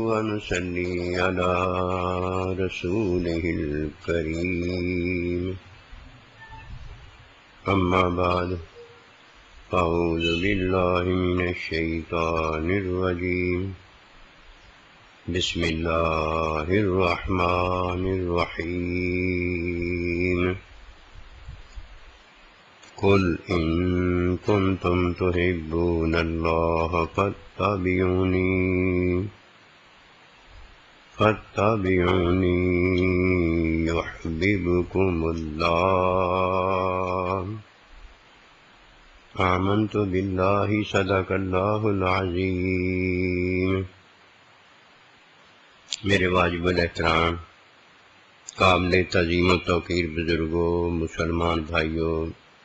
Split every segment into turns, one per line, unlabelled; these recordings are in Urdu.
ونصلي على رسوله الكريم. أما بعد، أعوذ بالله من الشيطان الرجيم. بسم الله الرحمن الرحيم. قل إن كنتم تحبون الله فاتبعوني يحببكم الله. آمنت بالله صدق الله العظيم. میرے واجب الاحترام قابل تعظیم و توقیر بزرگوں، مسلمان بھائیوں،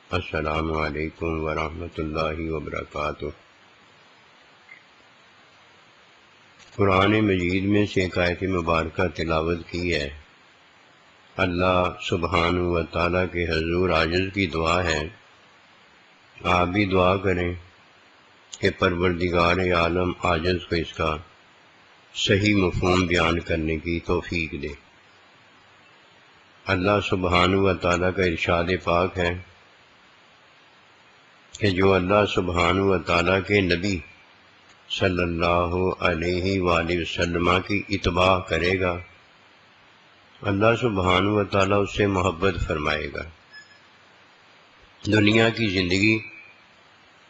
السلام علیکم ورحمۃ اللہ وبرکاتہ. قرآن مجید میں سے ایک آیت مبارکہ تلاوت کی ہے. اللہ سبحانہ و تعالیٰ کے حضور عاجز کی دعا ہے. آپ بھی دعا کریں کہ پروردگار عالم عاجز کو اس کا صحیح مفہوم بیان کرنے کی توفیق دے. اللہ سبحانہ و تعالیٰ کا ارشاد پاک ہے کہ جو اللہ سبحانہ و تعالیٰ کے نبی صلی اللہ علیہ وآلہ وسلم کی اتباع کرے گا، اللہ سبحانہ و تعالیٰ اس سے محبت فرمائے گا. دنیا کی زندگی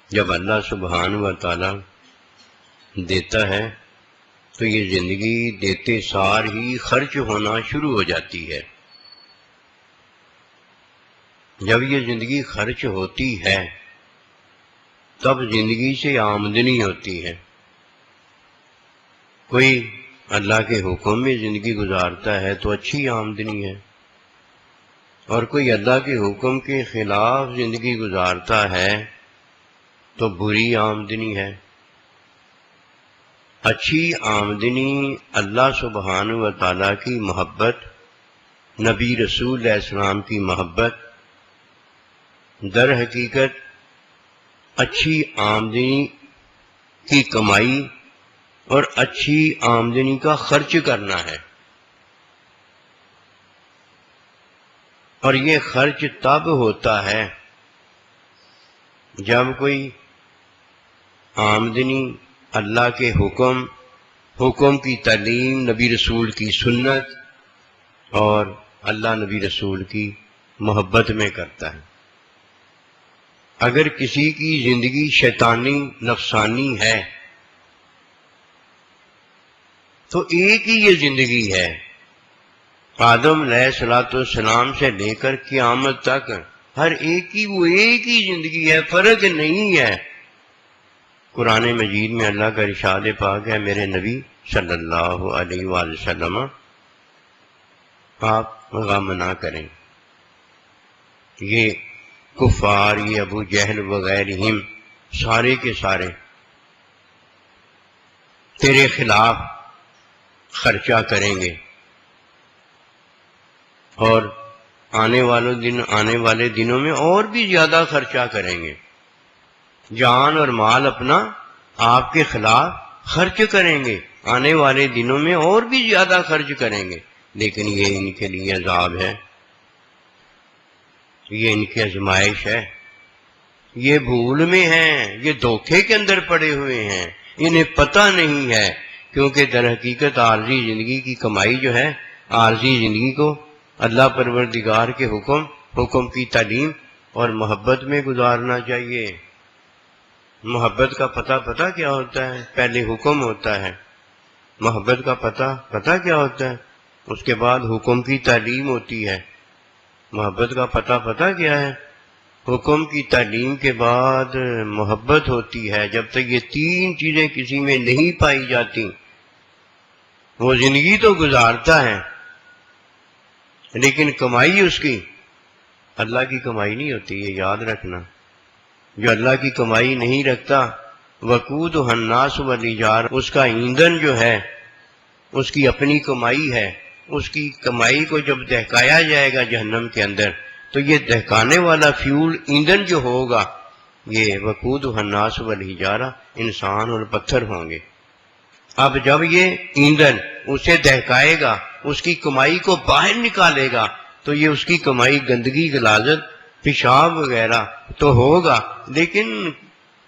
جب اللہ سبحانہ و تعالیٰ دیتا ہے تو یہ زندگی دیتے سار ہی خرچ ہونا شروع ہو جاتی ہے. جب یہ زندگی خرچ ہوتی ہے تب زندگی سے آمدنی ہوتی ہے. کوئی اللہ کے حکم میں زندگی گزارتا ہے تو اچھی آمدنی ہے، اور کوئی اللہ کے حکم کے خلاف زندگی گزارتا ہے تو بری آمدنی ہے. اچھی آمدنی اللہ سبحانہ و تعالیٰ کی محبت، نبی رسول علیہ السلام کی محبت. در حقیقت اچھی آمدنی کی کمائی اور اچھی آمدنی کا خرچ کرنا ہے، اور یہ خرچ تب ہوتا ہے جب کوئی آمدنی اللہ کے حکم کی تعلیم، نبی رسول کی سنت اور اللہ نبی رسول کی محبت میں کرتا ہے. اگر کسی کی زندگی شیطانی نفسانی ہے تو ایک ہی یہ زندگی ہے. آدم علیہ السلام سے لے کر قیامت تک ہر ایک کی وہ ایک ہی زندگی ہے، فرق نہیں ہے. قرآن مجید میں اللہ کا ارشاد پاک ہے، میرے نبی صلی اللہ علیہ وآلہ وسلم آپ غم نہ کریں. یہ کفار، یہ ابو جہل وغیرہم سارے کے سارے تیرے خلاف خرچہ کریں گے، اور آنے والے دنوں میں اور بھی زیادہ خرچہ کریں گے. جان اور مال اپنا آپ کے خلاف خرچ کریں گے، آنے والے دنوں میں اور بھی زیادہ خرچ کریں گے. لیکن یہ ان کے لیے عذاب ہے، یہ ان کی آزمائش ہے. یہ بھول میں ہیں، یہ دھوکے کے اندر پڑے ہوئے ہیں، انہیں پتہ نہیں ہے. کیونکہ در حقیقت عارضی زندگی کی کمائی جو ہے، عارضی زندگی کو اللہ پروردگار کے حکم کی تعلیم اور محبت میں گزارنا چاہیے. محبت کا پتہ کیا ہوتا ہے؟ پہلے حکم ہوتا ہے. محبت کا پتہ کیا ہوتا ہے؟ اس کے بعد حکم کی تعلیم ہوتی ہے. محبت کا پتہ کیا ہے؟ حکم کی تعلیم کے بعد محبت ہوتی ہے. جب تک یہ تین چیزیں کسی میں نہیں پائی جاتی وہ زندگی تو گزارتا ہے لیکن کمائی اس کی اللہ کی کمائی نہیں ہوتی. یہ یاد رکھنا. جو اللہ کی کمائی نہیں رکھتا، وقودھا الناس والحجارہ، اس کا ایندھن جو ہے اس کی اپنی کمائی ہے. اس کی کمائی کو جب دہکایا جائے گا جہنم کے اندر تو یہ دہکانے والا فیول ایندھن جو ہوگا یہ وقود الناس والحجارہ، انسان اور پتھر ہوں گے۔ اب جب یہ ایندھن اسے دہکائے گا، اس کی کمائی کو باہر نکالے گا، تو یہ اس کی کمائی گندگی غلاظت پیشاب وغیرہ تو ہوگا، لیکن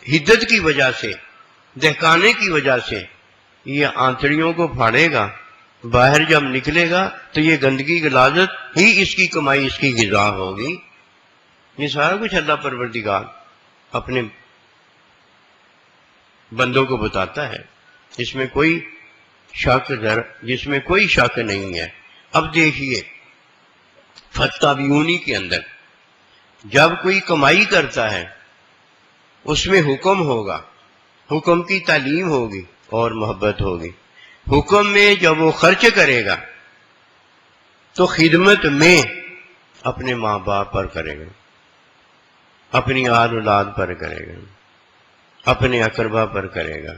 حدت کی وجہ سے، دہکانے کی وجہ سے یہ آنتڑیوں کو پھاڑے گا، باہر جب نکلے گا تو یہ گندگی غلاظت ہی اس کی کمائی، اس کی غذا ہوگی۔ یہ سارا کچھ اللہ پروردگار اپنے بندوں کو بتاتا ہے، اس میں کوئی جس میں کوئی شک نہیں ہے۔ اب دیکھیے فتابیونی کے اندر جب کوئی کمائی کرتا ہے اس میں حکم ہوگا، حکم کی تعلیم ہوگی اور محبت ہوگی۔ حکم میں جب وہ خرچ کرے گا تو خدمت میں اپنے ماں باپ پر کرے گا، اپنی آل اولاد پر کرے گا، اپنے اقربا پر کرے گا۔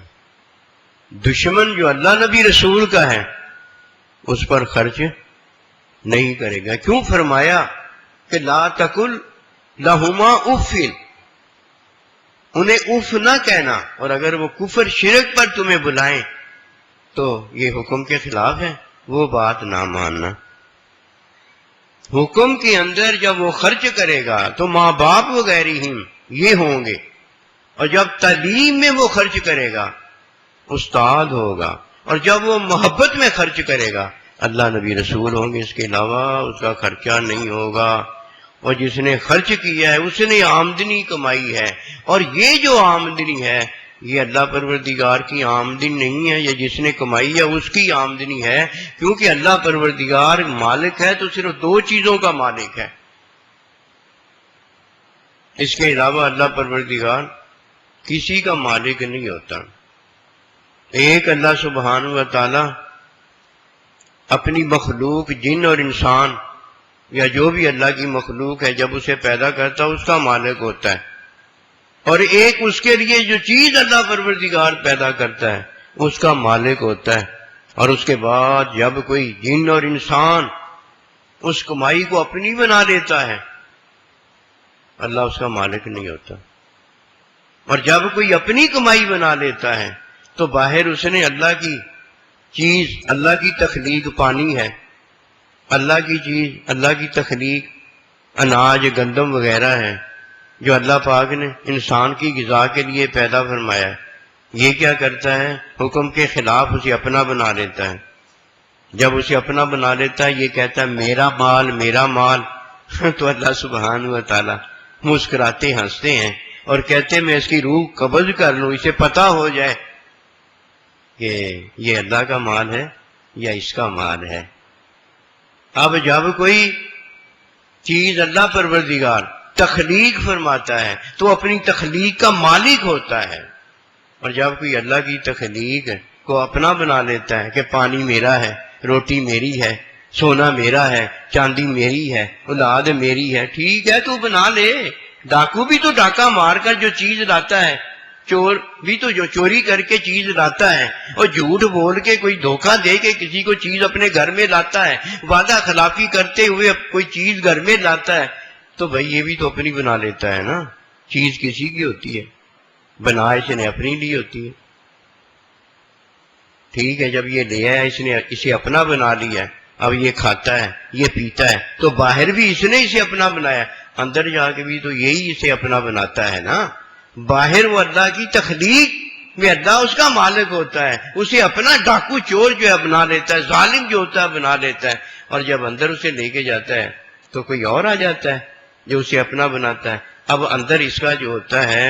دشمن جو اللہ نبی رسول کا ہے اس پر خرچ نہیں کرے گا۔ کیوں فرمایا کہ لا تقل لہما اف، انہیں اف نہ کہنا، اور اگر وہ کفر شرک پر تمہیں بلائیں تو یہ حکم کے خلاف ہے، وہ بات نہ ماننا۔ حکم کے اندر جب وہ خرچ کرے گا تو ماں باپ وغیرہ ہی یہ ہوں گے، اور جب تعلیم میں وہ خرچ کرے گا استاد ہوگا، اور جب وہ محبت میں خرچ کرے گا اللہ نبی رسول ہوں گے، اس کے علاوہ اس کا خرچہ نہیں ہوگا۔ اور جس نے خرچ کیا ہے اس نے آمدنی کمائی ہے، اور یہ جو آمدنی ہے یہ اللہ پروردگار کی آمدنی نہیں ہے، یہ جس نے کمائی ہے اس کی آمدنی ہے، کیونکہ اللہ پروردگار مالک ہے تو صرف دو چیزوں کا مالک ہے، اس کے علاوہ اللہ پروردگار کسی کا مالک نہیں ہوتا۔ ایک اللہ سبحانہ و تعالی اپنی مخلوق جن اور انسان یا جو بھی اللہ کی مخلوق ہے جب اسے پیدا کرتا ہے اس کا مالک ہوتا ہے، اور ایک اس کے لیے جو چیز اللہ پروردگار پیدا کرتا ہے اس کا مالک ہوتا ہے، اور اس کے بعد جب کوئی جن اور انسان اس کمائی کو اپنی بنا لیتا ہے اللہ اس کا مالک نہیں ہوتا، اور جب کوئی اپنی کمائی بنا لیتا ہے تو باہر اس نے اللہ کی چیز، اللہ کی تخلیق پانی ہے، اللہ کی چیز، اللہ کی تخلیق اناج گندم وغیرہ ہے جو اللہ پاک نے انسان کی غذا کے لیے پیدا فرمایا ہے، یہ کیا کرتا ہے؟ حکم کے خلاف اسے اپنا بنا لیتا ہے۔ جب اسے اپنا بنا لیتا ہے یہ کہتا ہے میرا مال میرا مال، تو اللہ سبحانہ و تعالی مسکراتے ہنستے ہیں اور کہتے ہیں میں اس کی روح قبض کر لوں، اسے پتہ ہو جائے کہ یہ اللہ کا مال ہے یا اس کا مال ہے۔ اب جب کوئی چیز اللہ پروردگار تخلیق فرماتا ہے تو اپنی تخلیق کا مالک ہوتا ہے، اور جب کوئی اللہ کی تخلیق کو اپنا بنا لیتا ہے کہ پانی میرا ہے، روٹی میری ہے، سونا میرا ہے، چاندی میری ہے، اولاد میری ہے، ٹھیک ہے تو بنا لے۔ ڈاکو بھی تو ڈاکہ مار کر جو چیز لاتا ہے، چور بھی تو جو چوری کر کے چیز لاتا ہے، اور جھوٹ بول کے کوئی دھوکہ دے کے کسی کو چیز اپنے گھر میں لاتا ہے، وعدہ خلافی کرتے ہوئے کوئی چیز گھر میں لاتا ہے، تو بھائی یہ بھی تو اپنی بنا لیتا ہے نا، چیز کسی کی ہوتی ہے، بنا اس نے اپنی لی ہوتی ہے۔ ٹھیک ہے، جب یہ لیا ہے اس نے اسے اپنا بنا لیا ہے، اب یہ کھاتا ہے یہ پیتا ہے تو باہر بھی اس نے اسے اپنا بنایا، اندر جا کے بھی تو یہی اسے اپنا بناتا ہے نا۔ باہر وہ اللہ کی تخلیق میں اللہ اس کا مالک ہوتا ہے، اسے اپنا ڈاکو چور جو ہے بنا لیتا ہے، ظالم جو ہوتا ہے بنا لیتا ہے، اور جب اندر اسے لے کے جاتا ہے تو کوئی اور آ جاتا ہے جو اسے اپنا بناتا ہے۔ اب اندر اس کا جو ہوتا ہے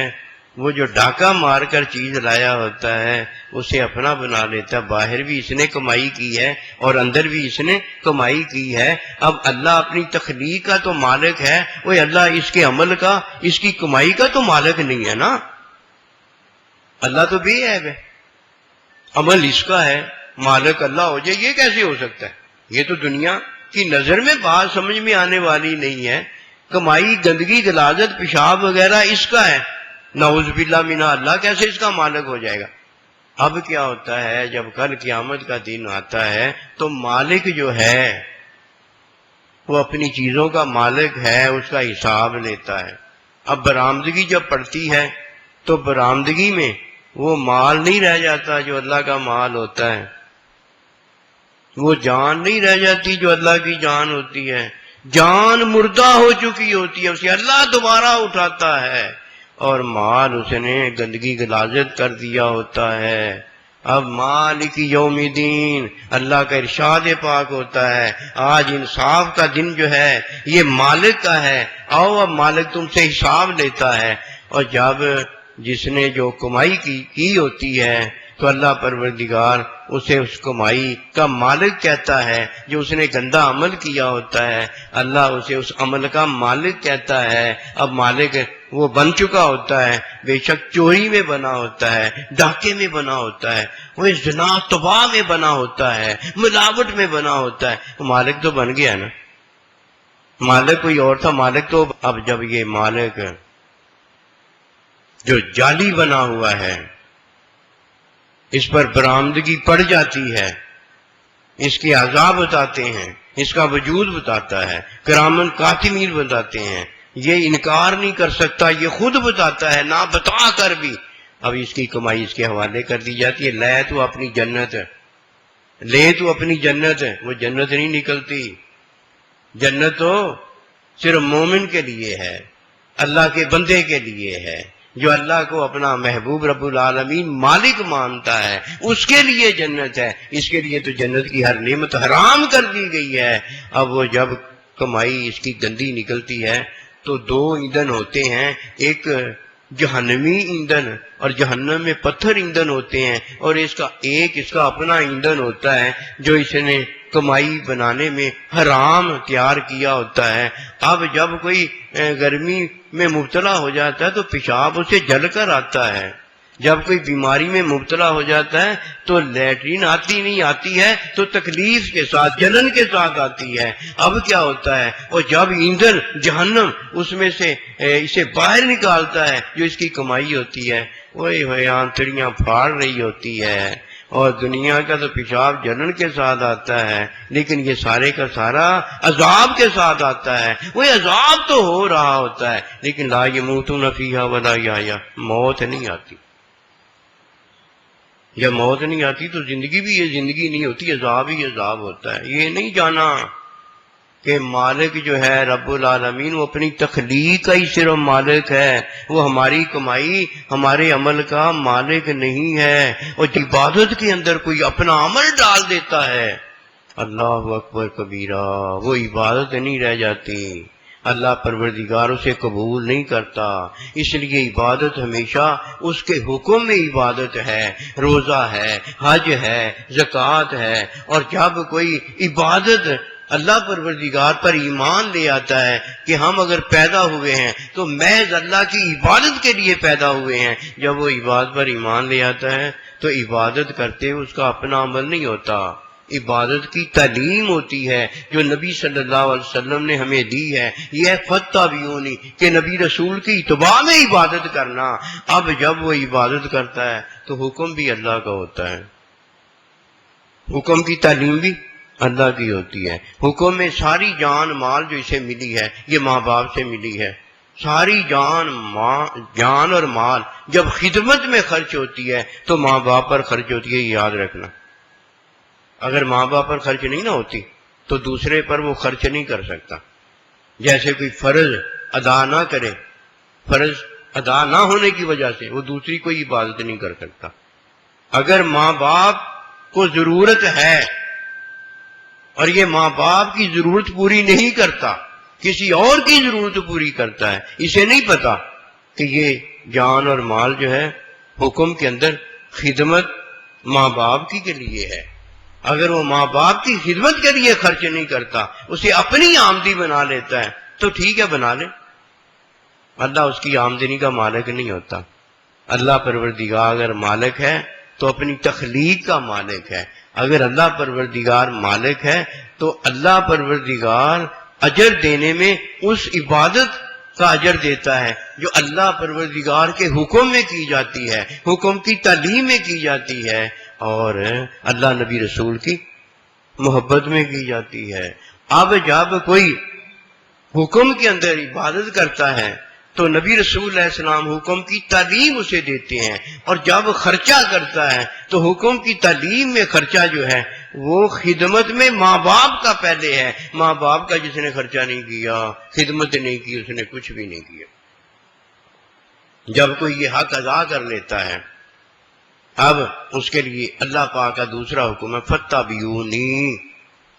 وہ جو ڈاکہ مار کر چیز لایا ہوتا ہے اسے اپنا بنا لیتا ہے، باہر بھی اس نے کمائی کی ہے اور اندر بھی اس نے کمائی کی ہے۔ اب اللہ اپنی تخلیق کا تو مالک ہے، وہ اللہ اس کے عمل کا، اس کی کمائی کا تو مالک نہیں ہے نا۔ اللہ تو بے عیب ہے، عمل اس کا ہے، مالک اللہ ہو جائے یہ کیسے ہو سکتا ہے؟ یہ تو دنیا کی نظر میں بات سمجھ میں آنے والی نہیں ہے۔ کمائی گندگی غلاظت پیشاب وغیرہ اس کا ہے، نعوذ باللہ من اللہ کیسے اس کا مالک ہو جائے گا؟ اب کیا ہوتا ہے جب کل قیامت کا دن آتا ہے تو مالک جو ہے وہ اپنی چیزوں کا مالک ہے، اس کا حساب لیتا ہے، اب برآمدگی جب پڑتی ہے تو برآمدگی میں وہ مال نہیں رہ جاتا جو اللہ کا مال ہوتا ہے، وہ جان نہیں رہ جاتی جو اللہ کی جان ہوتی ہے، جان مردہ ہو چکی ہوتی ہے، اسے اللہ دوبارہ اٹھاتا ہے، اور مال اس نے گندگی غلاظت کر دیا ہوتا ہے۔ اب مالک یوم الدین اللہ کا ارشاد پاک ہوتا ہے، آج انصاف کا دن جو ہے یہ مالک کا ہے، آؤ اب مالک تم سے حساب لیتا ہے۔ اور جب جس نے جو کمائی کی ہوتی ہے تو اللہ پروردگار اسے اس کمائی کا مالک کہتا ہے، جو اس نے گندا عمل کیا ہوتا ہے اللہ اسے اس عمل کا مالک کہتا ہے۔ اب مالک وہ بن چکا ہوتا ہے، بے شک چوری میں بنا ہوتا ہے، ڈاکے میں بنا ہوتا ہے، وہ زنا تباہ میں بنا ہوتا ہے، ملاوٹ میں بنا ہوتا ہے، مالک تو بن گیا نا، مالک کوئی اور تھا، مالک تو اب جب یہ مالک جو جعلی بنا ہوا ہے اس پر برآمدگی پڑ جاتی ہے، اس کے عذاب بتاتے ہیں، اس کا وجود بتاتا ہے، کرامن کاتمین بتاتے ہیں، یہ انکار نہیں کر سکتا، یہ خود بتاتا ہے نہ بتا کر بھی، اب اس کی کمائی اس کے حوالے کر دی جاتی ہے، لے تو اپنی جنت، لے تو اپنی جنت، وہ جنت نہیں نکلتی، جنت تو صرف مومن کے لیے ہے، اللہ کے بندے کے لیے ہے، جو اللہ کو اپنا محبوب رب العالمین مالک مانتا ہے، اس کے لیے جنت ہے، اس کے لیے تو جنت کی ہر نعمت حرام کر دی گئی ہے۔ اب وہ جب کمائی اس کی گندی نکلتی ہے تو دو ایندھن ہوتے ہیں، ایک جہنمی ایندھن اور جہنم میں پتھر ایندھن ہوتے ہیں، اور اس کا اپنا ایندھن ہوتا ہے جو اس نے کمائی بنانے میں حرام تیار کیا ہوتا ہے۔ اب جب کوئی گرمی میں مبتلا ہو جاتا ہے تو پیشاب اسے جل کر آتا ہے، جب کوئی بیماری میں مبتلا ہو جاتا ہے تو لیٹرین آتی نہیں، آتی ہے تو تکلیف کے ساتھ، جلن کے ساتھ آتی ہے۔ اب کیا ہوتا ہے، اور جب ایندھن جہنم اس میں سے اسے باہر نکالتا ہے جو اس کی کمائی ہوتی ہے، وہ آنتڑیاں پھاڑ رہی ہوتی ہے، اور دنیا کا تو پیشاب جلن کے ساتھ آتا ہے، لیکن یہ سارے کا سارا عذاب کے ساتھ آتا ہے، وہ عذاب تو ہو رہا ہوتا ہے لیکن لا یموتون فیہا ولا یحیون، موت نہیں آتی۔ جب موت نہیں آتی تو زندگی بھی یہ زندگی نہیں ہوتی، عذاب ہی عذاب ہوتا ہے۔ یہ نہیں جانا کہ مالک جو ہے رب العالمین وہ اپنی تخلیق کا ہی صرف مالک ہے، وہ ہماری کمائی ہمارے عمل کا مالک نہیں ہے، اور عبادت کے اندر کوئی اپنا عمل ڈال دیتا ہے، اللہ اکبر کبیرہ، وہ عبادت نہیں رہ جاتی، اللہ پروردگار اسے قبول نہیں کرتا۔ اس لیے عبادت ہمیشہ اس کے حکم میں عبادت ہے، روزہ ہے، حج ہے، زکوٰۃ ہے، اور جب کوئی عبادت اللہ پروردگار پر ایمان لے آتا ہے کہ ہم اگر پیدا ہوئے ہیں تو محض اللہ کی عبادت کے لیے پیدا ہوئے ہیں، جب وہ عبادت پر ایمان لے آتا ہے تو عبادت کرتے اس کا اپنا عمل نہیں ہوتا، عبادت کی تعلیم ہوتی ہے جو نبی صلی اللہ علیہ وسلم نے ہمیں دی ہے، یہ ہے فاتبعونی، کہ نبی رسول کی اتباع میں عبادت کرنا۔ اب جب وہ عبادت کرتا ہے تو حکم بھی اللہ کا ہوتا ہے، حکم کی تعلیم بھی اللہ کی ہوتی ہے، حکم میں ساری جان مال جو اسے ملی ہے یہ ماں باپ سے ملی ہے، ساری جان اور مال جب خدمت میں خرچ ہوتی ہے تو ماں باپ پر خرچ ہوتی ہے، یہ یاد رکھنا۔ اگر ماں باپ پر خرچ نہیں نہ ہوتی تو دوسرے پر وہ خرچ نہیں کر سکتا، جیسے کوئی فرض ادا نہ کرے، فرض ادا نہ ہونے کی وجہ سے وہ دوسری کوئی عبادت نہیں کر سکتا۔ اگر ماں باپ کو ضرورت ہے اور یہ ماں باپ کی ضرورت پوری نہیں کرتا، کسی اور کی ضرورت پوری کرتا ہے، اسے نہیں پتا کہ یہ جان اور مال جو ہے حکم کے اندر خدمت ماں باپ کی کے لیے ہے، اگر وہ ماں باپ کی خدمت کے لیے خرچ نہیں کرتا، اسے اپنی آمدنی بنا لیتا ہے تو ٹھیک ہے بنا لے، اللہ اس کی آمدنی کا مالک نہیں ہوتا۔ اللہ پروردگار اگر مالک ہے تو اپنی تخلیق کا مالک ہے، اگر اللہ پروردگار مالک ہے تو اللہ پروردگار اجر دینے میں اس عبادت کا اجر دیتا ہے جو اللہ پروردگار کے حکم میں کی جاتی ہے، حکم کی تعلیم میں کی جاتی ہے، اور اللہ نبی رسول کی محبت میں کی جاتی ہے۔ اب جب کوئی حکم کے اندر عبادت کرتا ہے تو نبی رسول اللہ علیہ السلام حکم کی تعلیم اسے دیتے ہیں، اور جب خرچہ کرتا ہے تو حکم کی تعلیم میں خرچہ جو ہے وہ خدمت میں ماں باپ کا پہلے ہے۔ ماں باپ کا جس نے خرچہ نہیں کیا، خدمت نہیں کی، اس نے کچھ بھی نہیں کیا۔ جب کوئی یہ حق ادا کر لیتا ہے، اب اس کے لیے اللہ پاک کا دوسرا حکم ہے فَاتَّبِعُونِی،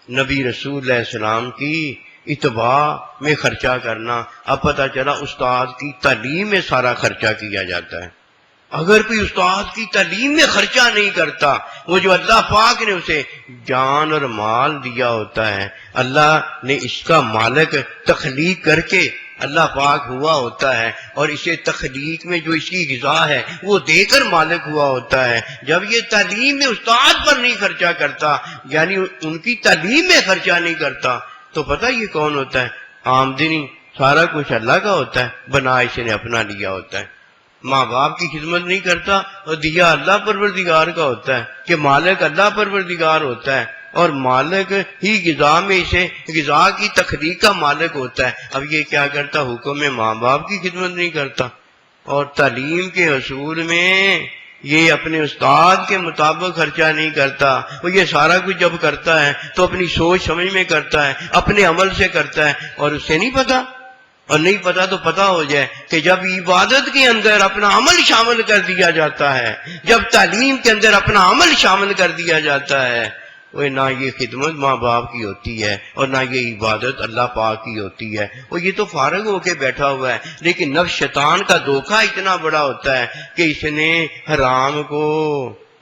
نبی رسول اللہ علیہ السلام کی اتباع میں خرچہ کرنا۔ اب پتہ چلا استاد کی تعلیم میں سارا خرچہ کیا جاتا ہے۔ اگر کوئی استاد کی تعلیم میں خرچہ نہیں کرتا، وہ جو اللہ پاک نے اسے جان اور مال دیا ہوتا ہے، اللہ نے اس کا مالک تخلیق کر کے اللہ پاک ہوا ہوتا ہے، اور اسے تخلیق میں جو اس کی غذا ہے وہ دے کر مالک ہوا ہوتا ہے۔ جب یہ تعلیم میں استاد پر نہیں خرچہ کرتا، یعنی ان کی تعلیم میں خرچہ نہیں کرتا، تو پتہ یہ کون ہوتا ہے؟ آمدنی سارا کچھ اللہ کا ہوتا ہے، بنا اس نے اپنا لیا ہوتا ہے۔ ماں باپ کی خدمت نہیں کرتا اور دیا اللہ پروردگار کا ہوتا ہے، کہ مالک اللہ پروردگار ہوتا ہے، اور مالک ہی غذا میں اسے غذا کی تخلیق کا مالک ہوتا ہے۔ اب یہ کیا کرتا؟ حکم میں ماں باپ کی خدمت نہیں کرتا، اور تعلیم کے حصول میں یہ اپنے استاد کے مطابق خرچہ نہیں کرتا۔ وہ یہ سارا کچھ جب کرتا ہے تو اپنی سوچ سمجھ میں کرتا ہے، اپنے عمل سے کرتا ہے، اور اسے نہیں پتا، اور نہیں پتا تو پتا ہو جائے کہ جب عبادت کے اندر اپنا عمل شامل کر دیا جاتا ہے، جب تعلیم کے اندر اپنا عمل شامل کر دیا جاتا ہے، وہ نہ یہ خدمت ماں باپ کی ہوتی ہے اور نہ یہ عبادت اللہ پاک کی ہوتی ہے۔ وہ یہ تو فارغ ہو کے بیٹھا ہوا ہے، لیکن نفس شیطان کا دھوکہ اتنا بڑا ہوتا ہے کہ اس نے حرام کو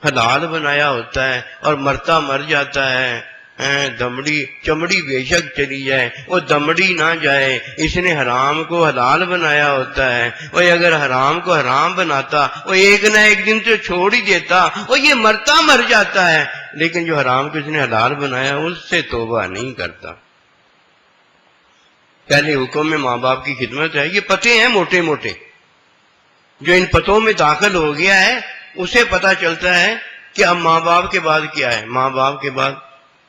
حلال بنایا ہوتا ہے، اور مرتا مر جاتا ہے۔ دمڑی چمڑی بے شک چلی جائے، وہ دمڑی نہ جائے، اس نے حرام کو حلال بنایا ہوتا ہے۔ وہ اگر حرام کو حرام بناتا، وہ ایک نہ ایک دن تو چھوڑ ہی دیتا، وہ یہ مرتا مر جاتا ہے، لیکن جو حرام کو اس نے حلال بنایا اس سے توبہ نہیں کرتا۔ پہلے حکم میں ماں باپ کی خدمت ہے۔ یہ پتے ہیں موٹے موٹے، جو ان پتوں میں داخل ہو گیا ہے اسے پتا چلتا ہے کہ اب ماں باپ کے بعد کیا ہے۔ ماں باپ کے بعد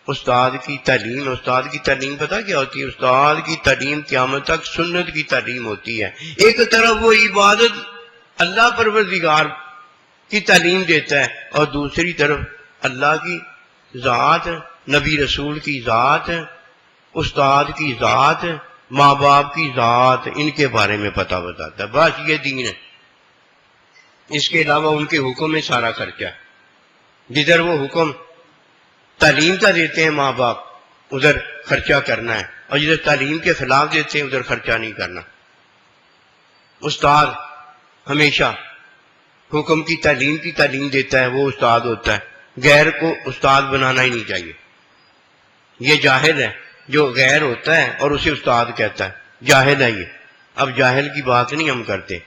استاد کی تعلیم۔ استاد کی تعلیم پتہ کیا ہوتی ہے؟ استاد کی تعلیم قیامت تک سنت کی تعلیم ہوتی ہے۔ ایک طرف وہ عبادت اللہ پروردگار کی تعلیم دیتا ہے، اور دوسری طرف اللہ کی ذات، نبی رسول کی ذات، استاد کی ذات، ماں باپ کی ذات، ان کے بارے میں پتہ بتاتا ہے۔ بس یہ دین ہے۔ اس کے علاوہ ان کے حکم میں سارا خرچہ، جدھر وہ حکم تعلیم کا دیتے ہیں ماں باپ ادھر خرچہ کرنا ہے، اور جدھر تعلیم کے خلاف دیتے ہیں ادھر خرچہ نہیں کرنا۔ استاد ہمیشہ حکم کی تعلیم دیتا ہے، وہ استاد ہوتا ہے، غیر کو استاد بنانا ہی نہیں چاہیے۔ یہ جاہل ہے جو غیر ہوتا ہے اور اسے استاد کہتا ہے، جاہل ہے یہ۔ اب جاہل کی بات نہیں ہم کرتے،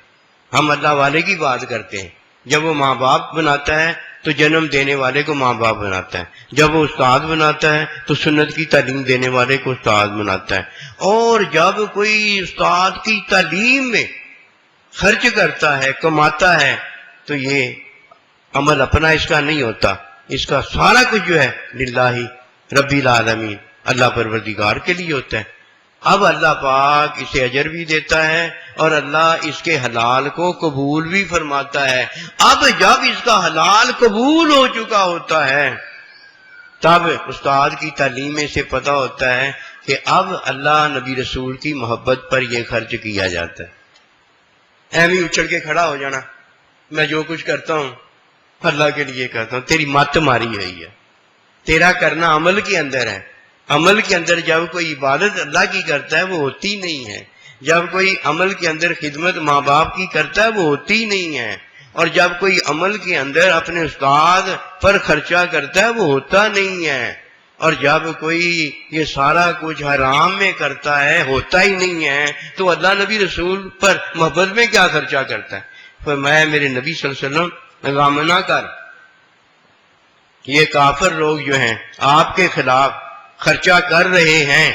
ہم اللہ والے کی بات کرتے ہیں۔ جب وہ ماں باپ بناتا ہے تو جنم دینے والے کو ماں باپ بناتا ہے، جب وہ استاد بناتا ہے تو سنت کی تعلیم دینے والے کو استاد بناتا ہے۔ اور جب کوئی استاد کی تعلیم میں خرچ کرتا ہے، کماتا ہے، تو یہ عمل اپنا اس کا نہیں ہوتا، اس کا سارا کچھ جو ہے للہ رب العالمین، اللہ پروردگار کے لیے ہوتا ہے۔ اب اللہ پاک اسے اجر بھی دیتا ہے اور اللہ اس کے حلال کو قبول بھی فرماتا ہے۔ اب جب اس کا حلال قبول ہو چکا ہوتا ہے تب استاد کی تعلیم سے پتہ ہوتا ہے کہ اب اللہ نبی رسول کی محبت پر یہ خرچ کیا جاتا ہے۔ ایویں اچھل کے کھڑا ہو جانا، میں جو کچھ کرتا ہوں اللہ کے لیے کرتا ہوں، تیری مت ماری ہوئی ہے، تیرا کرنا عمل کے اندر ہے۔ عمل کے اندر جب کوئی عبادت اللہ کی کرتا ہے وہ ہوتی نہیں ہے، جب کوئی عمل کے اندر خدمت ماں باپ کی کرتا ہے وہ ہوتی نہیں ہے، اور جب کوئی عمل کے اندر اپنے استاد پر خرچہ کرتا ہے وہ ہوتا نہیں ہے، اور جب کوئی یہ سارا کچھ حرام میں کرتا ہے ہوتا ہی نہیں ہے، تو اللہ نبی رسول پر محبت میں کیا خرچہ کرتا ہے؟ فرمایا میرے نبی صلی اللہ علیہ وسلم غم نہ کر، یہ کافر لوگ جو ہیں آپ کے خلاف خرچہ کر رہے ہیں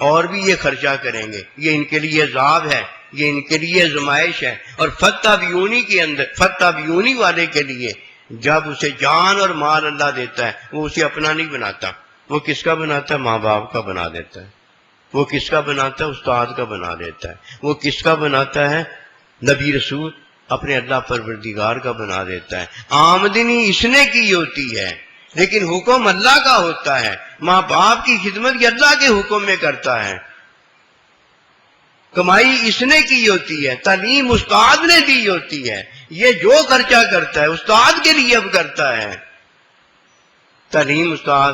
اور بھی یہ خرچہ کریں گے، یہ ان کے لیے عذاب ہے، یہ ان کے لیے آزمائش ہے۔ اور فتح بیونی والے کے لیے جب اسے جان اور مال اللہ دیتا ہے وہ اسے اپنا نہیں بناتا، وہ کس کا بناتا ہے؟ ماں باپ کا بنا دیتا ہے۔ وہ کس کا بناتا ہے؟ استاد کا بنا دیتا ہے۔ وہ کس کا بناتا ہے؟ نبی رسول اپنے اللہ پروردگار کا بنا دیتا ہے. آمدنی اس نے کی ہوتی ہے لیکن حکم اللہ کا ہوتا ہے. ماں باپ کی خدمت یہ اللہ کے حکم میں کرتا ہے. کمائی اس نے کی ہوتی ہے، تعلیم استاد نے دی ہوتی ہے. یہ جو خرچہ کرتا ہے استاد کے لیے اب کرتا ہے. تعلیم استاد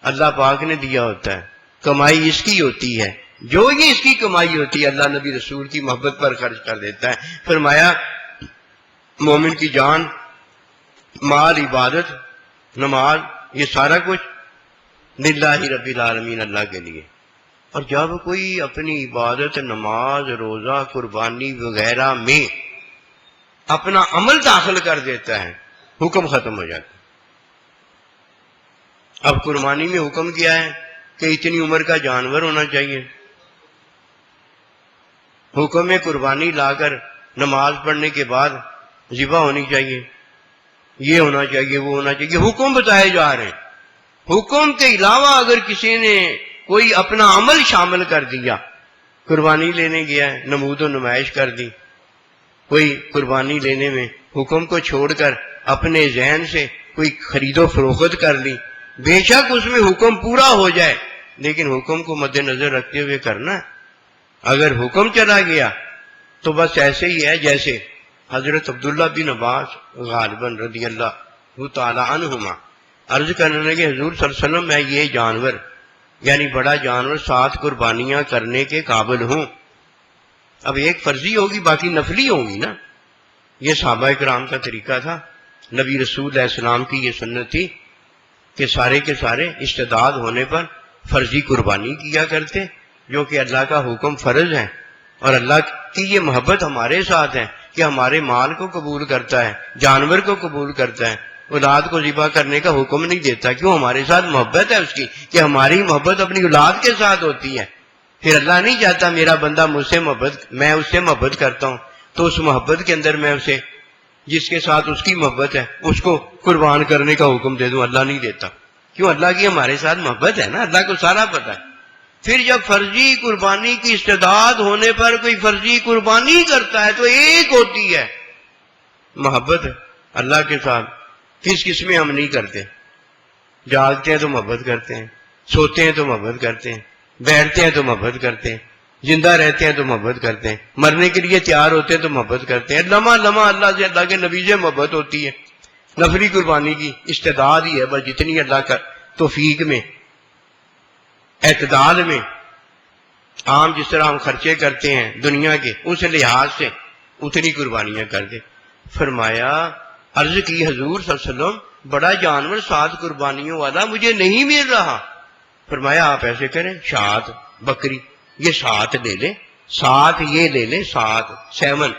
اللہ پاک نے دیا ہوتا ہے، کمائی اس کی ہوتی ہے. جو یہ اس کی کمائی ہوتی ہے اللہ نبی رسول کی محبت پر خرچ کر دیتا ہے. فرمایا مومن کی جان، مال، عبادت، نماز، یہ سارا کچھ للہ رب العالمین، اللہ کے لیے. اور جب کوئی اپنی عبادت، نماز، روزہ، قربانی وغیرہ میں اپنا عمل داخل کر دیتا ہے حکم ختم ہو جاتا ہے. اب قربانی میں حکم کیا ہے کہ اتنی عمر کا جانور ہونا چاہیے. حکم میں قربانی لا کر نماز پڑھنے کے بعد ذبح ہونی چاہیے، یہ ہونا چاہیے، وہ ہونا چاہیے. حکم بتائے جا رہے ہیں. حکم کے علاوہ اگر کسی نے کوئی اپنا عمل شامل کر دیا، قربانی لینے گیا ہے، نمود و نمائش کر دی، کوئی قربانی لینے میں حکم کو چھوڑ کر اپنے ذہن سے کوئی خرید و فروخت کر لی، بے شک اس میں حکم پورا ہو جائے لیکن حکم کو مد نظر رکھتے ہوئے کرنا ہے. اگر حکم چلا گیا تو بس ایسے ہی ہے جیسے حضرت عبداللہ بن عباس غالباً رضی اللہ تعالی عنہما عرض کرنے لگے حضور صلی اللہ علیہ وسلم میں یہ جانور یعنی بڑا جانور 7 قربانیاں کرنے کے قابل ہوں. اب ایک فرضی ہوگی باقی نفلی ہوں گی نا. یہ صحابہ کرام کا طریقہ تھا. نبی رسول علیہ السلام کی یہ سنت تھی کہ سارے کے سارے استعداد ہونے پر فرضی قربانی کیا کرتے جو کہ اللہ کا حکم فرض ہے. اور اللہ کی یہ محبت ہمارے ساتھ ہے کہ ہمارے مال کو قبول کرتا ہے، جانور کو قبول کرتا ہے، اولاد کو ذبح کرنے کا حکم نہیں دیتا. کیوں؟ ہمارے ساتھ محبت ہے اس کی کہ ہماری محبت اپنی اولاد کے ساتھ ہوتی ہے. پھر اللہ نہیں چاہتا میرا بندہ مجھ سے محبت، میں اس سے محبت کرتا ہوں تو اس محبت کے اندر میں اسے جس کے ساتھ اس کی محبت ہے اس کو قربان کرنے کا حکم دے دوں. اللہ نہیں دیتا. کیوں؟ اللہ کی ہمارے ساتھ محبت ہے نا، اللہ کو سارا پتہ ہے. پھر جب فرضی قربانی کی استعداد ہونے پر کوئی فرضی قربانی کرتا ہے تو ایک ہوتی ہے محبت اللہ کے ساتھ. کس کس میں ہم نہیں کرتے. جاگتے ہیں تو محبت کرتے ہیں، سوتے ہیں تو محبت کرتے ہیں، بیٹھتے ہیں تو محبت کرتے ہیں، زندہ رہتے ہیں تو محبت کرتے ہیں، مرنے کے لیے تیار ہوتے ہیں تو محبت کرتے ہیں. لمحہ لمحہ اللہ سے، اللہ کے نبی سے محبت ہوتی ہے. نفلی قربانی کی استعداد ہی ہے بس جتنی اللہ کا توفیق میں، اعتدال میں. عام جس طرح ہم خرچے کرتے ہیں دنیا کے اس لحاظ سے اتنی قربانیاں کر دیں. فرمایا عرض کی حضور صلی اللہ علیہ وسلم بڑا جانور 7 قربانیوں والا مجھے نہیں مل رہا. فرمایا آپ ایسے کریں، شاۃ بکری یہ 7 لے لیں، 7 یہ لے لیں، 7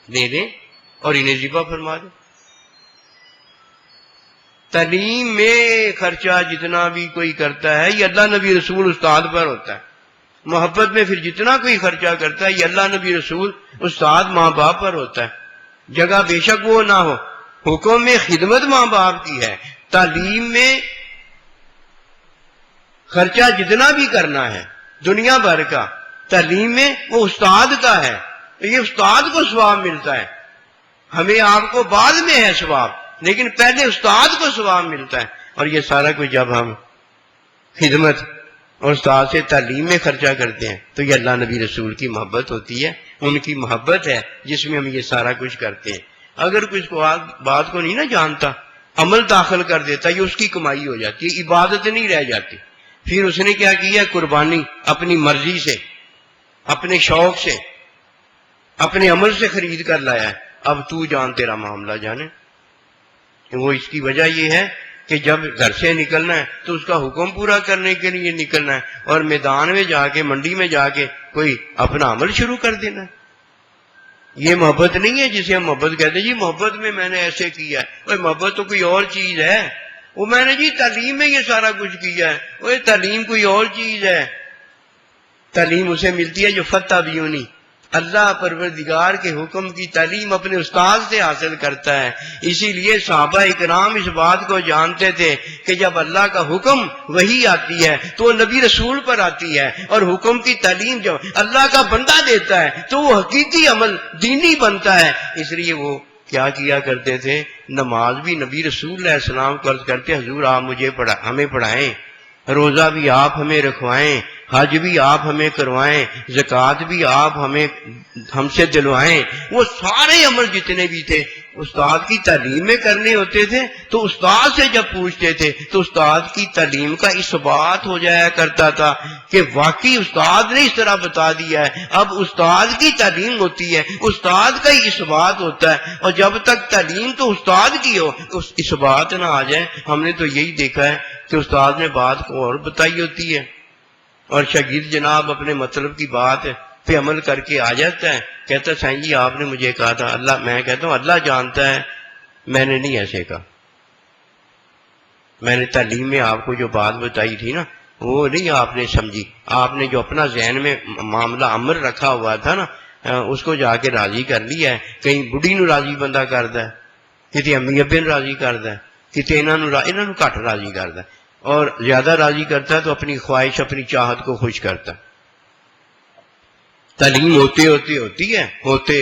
لے لیں اور انہیں ذبح فرما دیں. تعلیم میں خرچہ جتنا بھی کوئی کرتا ہے یہ اللہ نبی رسول استاد پر ہوتا ہے. محبت میں پھر جتنا کوئی خرچہ کرتا ہے یہ اللہ نبی رسول استاد ماں باپ پر ہوتا ہے. جگہ بے شک وہ نہ ہو، حکم میں خدمت ماں باپ کی ہے. تعلیم میں خرچہ جتنا بھی کرنا ہے دنیا بھر کا، تعلیم میں وہ استاد کا ہے. یہ استاد کو ثواب ملتا ہے، ہمیں آپ کو بعد میں ہے ثواب، لیکن پہلے استاد کو ثواب ملتا ہے. اور یہ سارا کچھ جب ہم خدمت اور استاد سے تعلیم میں خرچہ کرتے ہیں تو یہ اللہ نبی رسول کی محبت ہوتی ہے، ان کی محبت ہے جس میں ہم یہ سارا کچھ کرتے ہیں. اگر کوئی بات کو نہیں نہ جانتا، عمل داخل کر دیتا، یہ اس کی کمائی ہو جاتی ہے، عبادت نہیں رہ جاتی. پھر اس نے کیا کیا؟ قربانی اپنی مرضی سے، اپنے شوق سے، اپنے عمل سے خرید کر لایا ہے. اب تو جان تیرا معاملہ جانے. وہ اس کی وجہ یہ ہے کہ جب گھر سے نکلنا ہے تو اس کا حکم پورا کرنے کے لیے نکلنا ہے، اور میدان میں جا کے، منڈی میں جا کے کوئی اپنا عمل شروع کر دینا ہے. یہ محبت نہیں ہے جسے ہم محبت کہتے ہیں. جی محبت میں میں نے ایسے کیا ہے. وہ محبت تو کوئی اور چیز ہے. وہ میں نے جی تعلیم میں یہ سارا کچھ کیا ہے. وہ تعلیم کوئی اور چیز ہے. تعلیم اسے ملتی ہے جو فتح بیونی اللہ پروردگار کے حکم کی تعلیم اپنے استاد سے حاصل کرتا ہے۔ اسی لیے صحابہ اکرام اس بات کو جانتے تھے کہ جب اللہ کا حکم وحی آتی ہے تو وہ نبی رسول پر آتی ہے، اور حکم کی تعلیم جب اللہ کا بندہ دیتا ہے تو وہ حقیقی عمل دینی بنتا ہے۔ اس لیے وہ کیا کیا کرتے تھے، نماز بھی نبی رسول علیہ السلام کو عرض کرتے، حضور آپ ہمیں پڑھائیں، روزہ بھی آپ ہمیں رکھوائیں، حج بھی آپ ہمیں کروائیں، زکوٰۃ بھی آپ ہم سے دلوائیں۔ وہ سارے عمل جتنے بھی تھے استاد کی تعلیم میں کرنے ہوتے تھے، تو استاد سے جب پوچھتے تھے تو استاد کی تعلیم کا اثبات ہو جایا کرتا تھا کہ واقعی استاد نے اس طرح بتا دیا ہے۔ اب استاد کی تعلیم ہوتی ہے، استاد کا ہی اثبات ہوتا ہے، اور جب تک تعلیم تو استاد کی ہو اس اثبات نہ آ جائے۔ ہم نے تو یہی دیکھا ہے کہ استاد نے بات کو اور بتائی ہوتی ہے اور شاگرد جناب اپنے مطلب کی بات پہ عمل کر کے آ جاتا ہے، کہتا ہے سائیں جی آپ نے مجھے کہا تھا، اللہ، میں کہتا ہوں اللہ جانتا ہے میں نے نہیں ایسے کہا، میں نے تعلیم میں آپ کو جو بات بتائی تھی نا وہ نہیں آپ نے سمجھی، آپ نے جو اپنا ذہن میں معاملہ امر رکھا ہوا تھا نا اس کو جا کے راضی کر لیا ہے۔ کہیں بڑھی نو راضی بندہ کرتا ہے، کسی امی ابے نو راضی کرتا ہے، کسی انہوں گھٹ راضی کرتا ہے، اور زیادہ راضی کرتا ہے تو اپنی خواہش اپنی چاہت کو خوش کرتا ہے۔ تعلیم ہوتے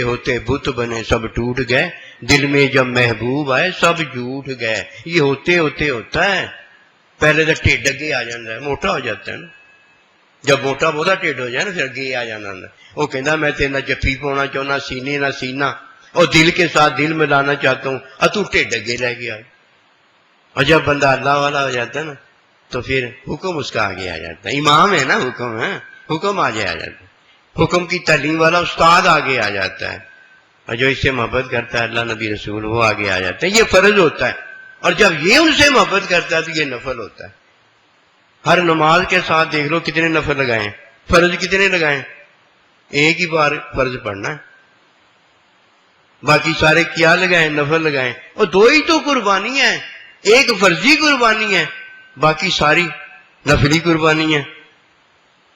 ہوتے بت بنے سب ٹوٹ گئے، دل میں جب محبوب آئے سب جھوٹ گئے۔ یہ ہوتے ہوتا ہے، پہلے تو ٹھڈ اگے آ جاتا ہے، موٹا ہو جاتا ہے نا، جب موٹا بہت ٹھڈ ہو جائے نا پھر اگے آ جانا، وہ کہنا میں تیرے جفی پاؤنا چاہنا، سینے نہ سینہ، اور دل کے ساتھ دل ملانا چاہتا ہوں، تو ٹھڈ اگے لے کے آئے۔ اور جب بندہ اللہ والا ہو جاتا ہے نا تو پھر حکم اس کا آگے آ جاتا ہے، امام ہے نا، حکم آگے آ جاتا ہے، حکم کی تعلیم والا استاد آگے آ جاتا ہے، اور جو اس سے محبت کرتا ہے اللہ نبی رسول وہ آگے آ جاتا ہے۔ یہ فرض ہوتا ہے، اور جب یہ ان سے محبت کرتا ہے تو یہ نفل ہوتا ہے۔ ہر نماز کے ساتھ دیکھ لو کتنے نفل لگائیں، فرض کتنے لگائیں، ایک ہی بار فرض پڑھنا ہے، باقی سارے کیا لگائیں، نفل لگائیں۔ اور دو ہی تو قربانی ہے، ایک فرضی قربانی ہے، باقی ساری نفلی قربانی ہے۔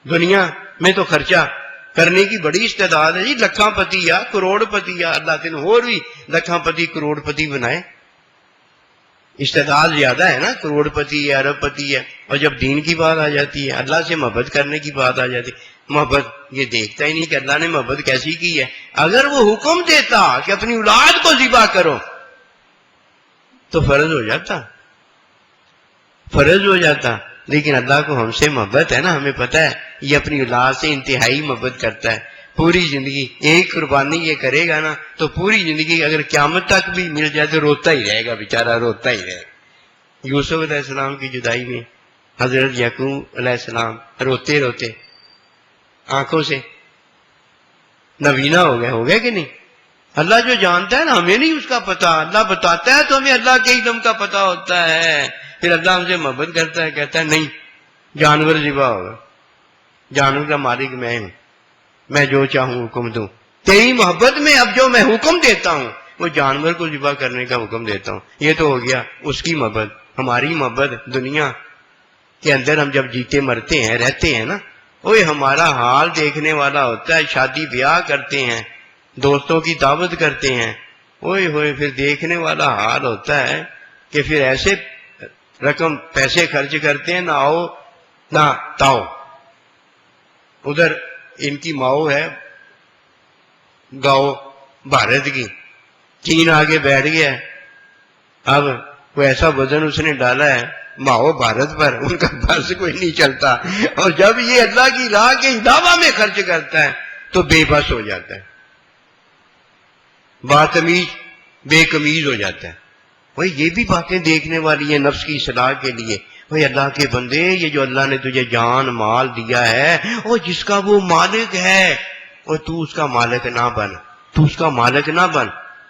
دنیا میں تو خرچہ کرنے کی بڑی استعداد ہے جی، لکھاں پتی یا کروڑ پتی یا اللہ تین اور بھی لکھاں پتی کروڑ پتی بنائے، استعداد زیادہ ہے نا، کروڑ پتی ہے، ارب پتی ہے۔ اور جب دین کی بات آ جاتی ہے، اللہ سے محبت کرنے کی بات آ جاتی ہے، محبت یہ دیکھتا ہی نہیں کہ اللہ نے محبت کیسی کی ہے۔ اگر وہ حکم دیتا کہ اپنی اولاد کو ذبح کرو تو فرض ہو جاتا، لیکن اللہ کو ہم سے محبت ہے نا، ہمیں پتہ ہے یہ اپنی اولاد سے انتہائی محبت کرتا ہے۔ پوری زندگی ایک قربانی یہ کرے گا نا تو پوری زندگی اگر قیامت تک بھی مل جائے تو روتا ہی رہے گا، بیچارہ روتا ہی رہے گا۔ یوسف علیہ السلام کی جدائی میں حضرت یعقوب علیہ السلام روتے روتے آنکھوں سے نوینا ہو گیا کہ نہیں؟ اللہ جو جانتا ہے نا، ہمیں نہیں اس کا پتا، اللہ بتاتا ہے تو ہمیں اللہ کے علم کا پتا ہوتا ہے۔ پھر اللہ ہم سے محبت کرتا ہے، کہتا ہے نہیں جانور ذبح ہوگا، جانور کا مالک میں ہوں، میں جو چاہوں حکم دوں۔ تیری محبت میں اب جو میں حکم دیتا ہوں وہ جانور کو ذبح کرنے کا حکم دیتا ہوں، یہ تو ہو گیا اس کی محبت۔ ہماری محبت دنیا کے اندر ہم جب جیتے مرتے ہیں رہتے ہیں نا، اوے ہمارا حال دیکھنے والا ہوتا ہے، شادی بیاہ کرتے ہیں، دوستوں کی دعوت کرتے ہیں، اوے ہوئے پھر دیکھنے والا حال ہوتا ہے کہ پھر ایسے رقم پیسے خرچ کرتے ہیں، نہ آؤ نہ تاؤ۔ ادھر ان کی ماؤ ہے گاؤ بھارت کی، چین آگے بیٹھ گیا ہے، اب کوئی ایسا وزن اس نے ڈالا ہے ماؤ بھارت پر، ان کا بس کوئی نہیں چلتا، اور جب یہ اللہ کی راہ کے علاوہ میں خرچ کرتا ہے تو بے بس ہو جاتا ہے، بدتمیز بے قمیض ہو جاتا ہے۔ وہی یہ بھی باتیں دیکھنے والی ہیں نفس کی اصلاح کے لیے۔ وہی اللہ کے بندے، یہ جو اللہ نے تجھے جان مال دیا ہے اور جس کا وہ مالک ہے، اور تو اس کا مالک نہ بن، تو اس کا مالک نہ بن،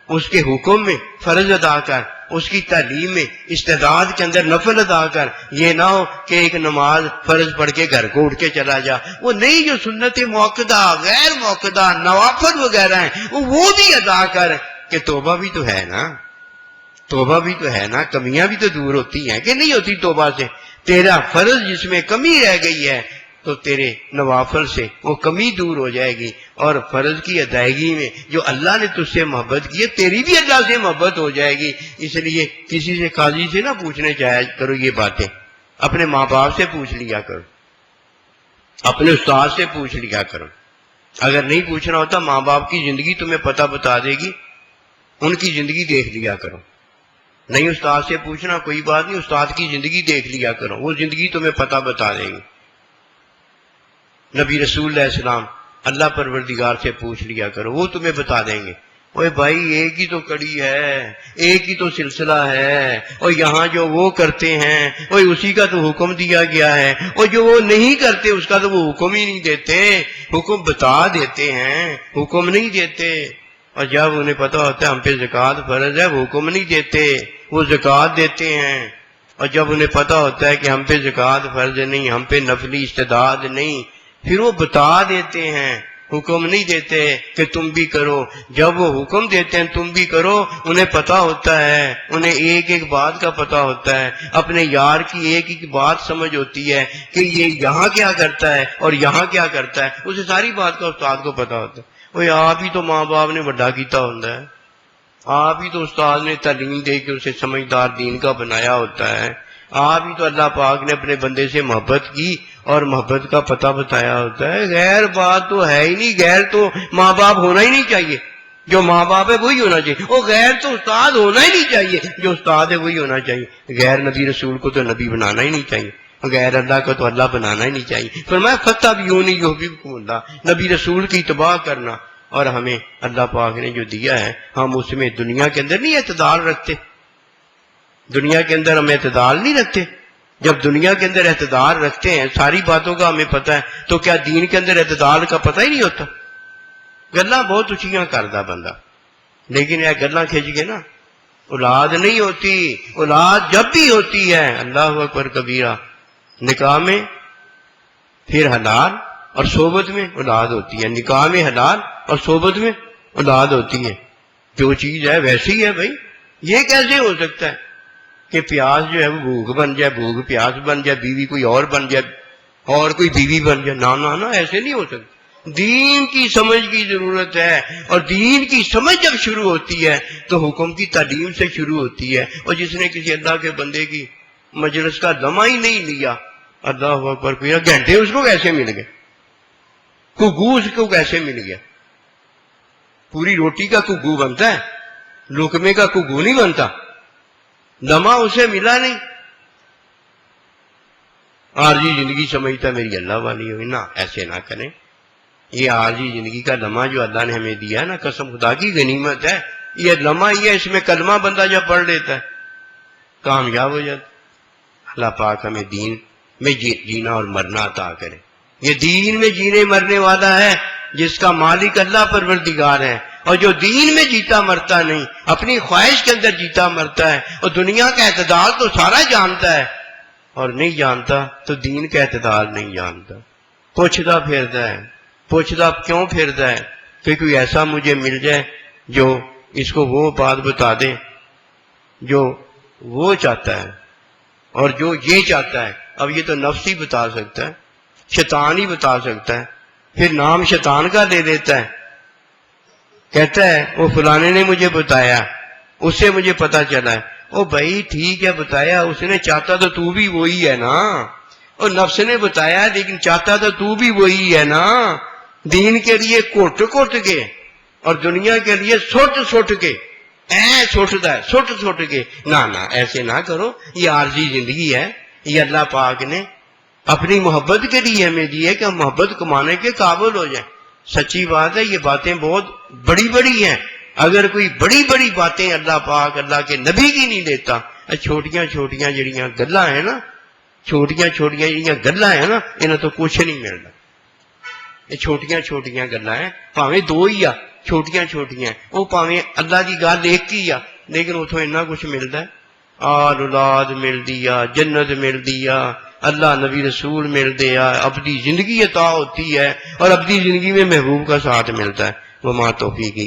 اس کے حکم میں فرض ادا کر، اس کی تعلیم میں استعداد کے اندر نفل ادا کر۔ یہ نہ ہو کہ ایک نماز فرض پڑھ کے گھر کو اٹھ کے چلا جا، وہ نہیں، جو سنت موقدہ غیر موقدہ نوافل وغیرہ ہیں وہ بھی ادا کر، کہ توبہ بھی تو ہے نا، توبہ بھی تو ہے نا، کمیاں بھی تو دور ہوتی ہیں کہ نہیں ہوتی توبہ سے۔ تیرا فرض جس میں کمی رہ گئی ہے تو تیرے نوافل سے وہ کمی دور ہو جائے گی، اور فرض کی ادائیگی میں جو اللہ نے تجھ سے محبت کی ہے تیری بھی اللہ سے محبت ہو جائے گی. اس لیے کسی سے قاضی سے نہ پوچھنے جایا کرو یہ باتیں, اپنے ماں باپ سے پوچھ لیا کرو, اپنے استاد سے پوچھ لیا کرو. اگر نہیں پوچھنا ہوتا ماں باپ کی زندگی تمہیں پتہ بتا دے گی, ان کی زندگی دیکھ لیا کرو. نہیں استاد سے پوچھنا کوئی بات نہیں, استاد کی زندگی دیکھ لیا کرو, وہ زندگی تمہیں پتہ بتا دے گی. نبی رسول علیہ السلام اللہ پروردگار سے پوچھ لیا کرو, وہ تمہیں بتا دیں گے. اوے بھائی ایک ہی تو کڑی ہے, ایک ہی تو سلسلہ ہے, اور یہاں جو وہ کرتے ہیں وہ اسی کا تو حکم دیا گیا ہے, اور جو وہ نہیں کرتے اس کا تو وہ حکم ہی نہیں دیتے, حکم بتا دیتے ہیں, حکم نہیں دیتے. اور جب انہیں پتہ ہوتا ہے ہم پہ زکوٰۃ فرض ہے وہ حکم نہیں دیتے, وہ زکوٰۃ دیتے ہیں. اور جب انہیں پتہ ہوتا ہے کہ ہم پہ زکوٰۃ فرض نہیں, ہم پہ نفلی استعداد نہیں, پھر وہ بتا دیتے ہیں, حکم نہیں دیتے کہ تم بھی کرو. جب وہ حکم دیتے ہیں تم بھی کرو, انہیں پتہ ہوتا ہے, انہیں ایک ایک بات کا پتہ ہوتا ہے, اپنے یار کی ایک ایک بات سمجھ ہوتی ہے کہ یہ یہاں کیا کرتا ہے اور یہاں کیا کرتا ہے, اسے ساری بات کا استاد کو پتہ ہوتا ہے. وہ آپ ہی تو ماں باپ نے بڑا کیتا ہوتا ہے, آپ ہی تو استاد نے تعلیم دے کے اسے سمجھدار دین کا بنایا ہوتا ہے, آپ ہی تو اللہ پاک نے اپنے بندے سے محبت کی اور محبت کا پتہ بتایا ہوتا ہے. غیر بات تو ہے ہی نہیں, غیر تو ماں باپ ہونا ہی نہیں چاہیے, جو ماں باپ ہے وہی ہونا چاہیے. وہ غیر تو استاد ہونا ہی نہیں چاہیے, جو استاد ہے وہی ہونا چاہیے. غیر نبی رسول کو تو نبی بنانا ہی نہیں چاہیے, غیر اللہ کو تو اللہ بنانا ہی نہیں چاہیے. فرمایا فتبعونی یحببکم اللہ, نبی رسول کی اتباع کرنا. اور ہمیں اللہ پاک نے جو دیا ہے ہم اس میں دنیا کے اندر نہیں اعتدال رکھتے, دنیا کے اندر ہم اعتدال نہیں رکھتے. جب دنیا کے اندر اعتدال رکھتے ہیں ساری باتوں کا ہمیں پتہ ہے, تو کیا دین کے اندر اعتدال کا پتہ ہی نہیں ہوتا؟ گلاں بہت اچھیاں کردا بندہ, لیکن یہ گلاں کھچ کے نا اولاد نہیں ہوتی. اولاد جب بھی ہوتی ہے اللہ اکبر کبیرہ, نکاح میں پھر حلال اور صحبت میں اولاد ہوتی ہے, نکاح میں حلال اور صحبت میں اولاد ہوتی ہے. جو چیز ہے ویسی ہے بھائی. یہ کیسے ہو سکتا ہے کہ پیاس جو ہے وہ بھوک بن جائے, بھوک پیاس بن جائے, بیوی کوئی اور بن جائے, اور کوئی بیوی بن جائے؟ نا ایسے نہیں ہو سکتا. دین کی سمجھ کی ضرورت ہے, اور دین کی سمجھ جب شروع ہوتی ہے تو حکم کی تعلیم سے شروع ہوتی ہے. اور جس نے کسی اللہ کے بندے کی مجلس کا لمحہ ہی نہیں لیا, اللہ اکبر, پھر گھنٹے اس کو کیسے مل گئے, کگو اس کو کیسے مل گیا؟ پوری روٹی کا کگو بنتا ہے, لقمے کا کگو نہیں بنتا. لمحہ اسے ملا نہیں. عارضی زندگی سمجھتا میری اللہ والی ہوئی, نہ ایسے نہ کریں. یہ عارضی زندگی کا لمحہ جو اللہ نے ہمیں دیا ہے نا, قسم خدا کی غنیمت ہے. یہ لمحہ ہی ہے, اس میں کلمہ بندہ جب پڑھ لیتا ہے کامیاب ہو جاتا. اللہ پاک ہمیں دین میں جینا اور مرنا عطا کرے. یہ دین میں جینے مرنے والا ہے جس کا مالک اللہ پروردگار ہے. اور جو دین میں جیتا مرتا نہیں, اپنی خواہش کے اندر جیتا مرتا ہے, اور دنیا کا اعتدال تو سارا جانتا ہے, اور نہیں جانتا تو دین کا اعتدال نہیں جانتا. پوچھتا پھرتا ہے, پوچھتا کیوں پھرتا ہے کہ کوئی ایسا مجھے مل جائے جو اس کو وہ بات بتا دے جو وہ چاہتا ہے اور جو یہ چاہتا ہے. اب یہ تو نفس ہی بتا سکتا ہے, شیطان ہی بتا سکتا ہے. پھر نام شیطان کا دے دیتا ہے, کہتا ہے وہ فلانے نے مجھے بتایا, اس سے مجھے پتا چلا ہے. او بھائی ٹھیک ہے بتایا, اس نے چاہتا تو بھی وہی ہے نا. اور نفس نے بتایا لیکن چاہتا تو بھی وہی ہے نا. دین کے لیے کوٹ کے اور دنیا کے لیے سٹ کے سٹتا ہے, سٹ کے. نہ ایسے نہ کرو. یہ عارضی زندگی ہے, یہ اللہ پاک نے اپنی محبت کے لیے ہمیں دی ہے کہ ہم محبت کمانے کے قابل ہو جائیں. سچی بات ہے, یہ باتیں بہت بڑی بڑی ہیں. اگر کوئی بڑی بڑی باتیں اللہ پاک اللہ کے نبی کی نہیں لیتا, چھوٹیاں چھوٹیاں جڑیاں گلاں ہیں نا, چھوٹیاں چھوٹیاں جڑیاں گلاں ہیں نا, انہیں تو کچھ نہیں ملتا. یہ چھوٹیاں چھوٹیاں گلاں ہیں, پاویں دو ہی آ چھوٹیاں چھوٹیاں, وہ پاویں اللہ کی گل ایک ہی آ, لیکن اتوں اتنا کچھ ملتا ہے. آل اولاد ملتی آ, جنت ملتی آ, اللہ نبی رسول ملتے آ, ابدی زندگی عطا ہوتی ہے, اور ابدی زندگی میں محبوب کا ساتھ ملتا ہے. وما توفیقی